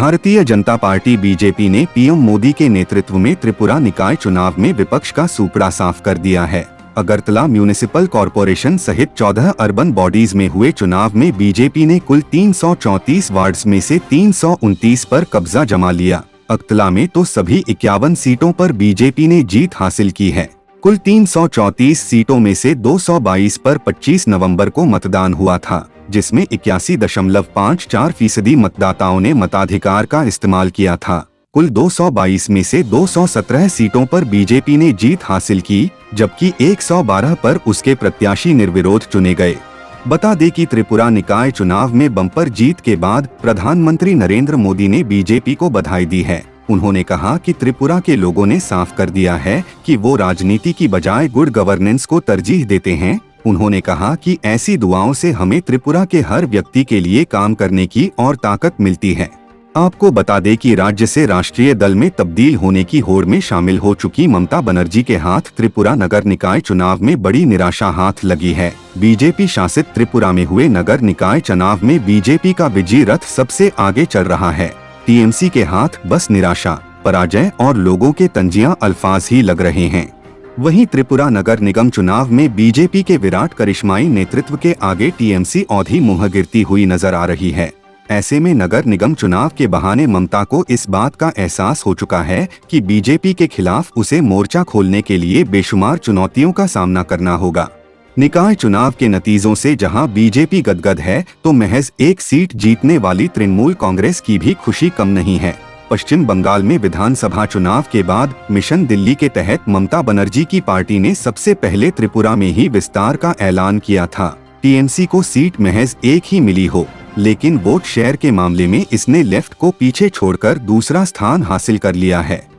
Bharatiya Janata party BJP ने PM Modi के नेतृत्व में त्रिपुरा निकाय चुनाव में विपक्ष का सूपड़ा साफ कर दिया है। अगरतला म्यूनिसिपल कॉरपोरेशन सहित 14 अर्बन बॉडीज में हुए चुनाव में बीजेपी ने कुल 334 वार्ड्स में से 329 पर कब्जा जमा लिया। अगरतला में तो सभी 51 सीटों पर बीजेपी ने जीत हासिल की है। कुल 334 सीटों में से 222 पर 25 नवंबर को मतदान हुआ था, जिसमें 81.54% मतदाताओं ने मताधिकार का इस्तेमाल किया था। कुल 222 में से 217 सीटों पर बीजेपी ने जीत हासिल की, जबकि 112 पर उसके प्रत्याशी निर्विरोध चुने गए। बता दें कि त्रिपुरा निकाय चुनाव में बम्पर जीत के बाद प्रधानमंत्री नरेंद्र मोदी ने बीजेपी को बधाई दी है। उन्होंने कहा कि त्रिपुरा के लोगों ने साफ कर दिया है कि वो राजनीति की बजाय गुड गवर्नेंस को तरजीह देते हैं। उन्होंने कहा कि ऐसी दुआओं से हमें त्रिपुरा के हर व्यक्ति के लिए काम करने की और ताकत मिलती है। आपको बता दें कि राज्य से राष्ट्रीय दल में तब्दील होने की होड़ में शामिल हो चुकी ममता बनर्जी के हाथ त्रिपुरा नगर निकाय चुनाव में बड़ी निराशा हाथ लगी है। बीजेपी शासित त्रिपुरा में हुए नगर निकाय चुनाव में बीजेपी का विजयी रथ सबसे आगे चल रहा है। टीएमसी के हाथ बस निराशा, पराजय और लोगों के तंजिया अल्फाज ही लग रहे हैं। वहीं त्रिपुरा नगर निगम चुनाव में बीजेपी के विराट करिश्माई नेतृत्व के आगे टीएमसी औधी मुँह गिरती हुई नजर आ रही है। ऐसे में नगर निगम चुनाव के बहाने ममता को इस बात का एहसास हो चुका है कि बीजेपी के खिलाफ उसे मोर्चा खोलने के लिए बेशुमार चुनौतियों का सामना करना होगा। निकाय चुनाव के नतीजों से जहां बीजेपी गदगद है, तो महज एक सीट जीतने वाली तृणमूल कांग्रेस की भी खुशी कम नहीं है। पश्चिम बंगाल में विधानसभा चुनाव के बाद मिशन दिल्ली के तहत ममता बनर्जी की पार्टी ने सबसे पहले त्रिपुरा में ही विस्तार का ऐलान किया था। टीएमसी को सीट महज एक ही मिली हो, लेकिन वोट शेयर के मामले में इसने लेफ्ट को पीछे छोड़कर दूसरा स्थान हासिल कर लिया है।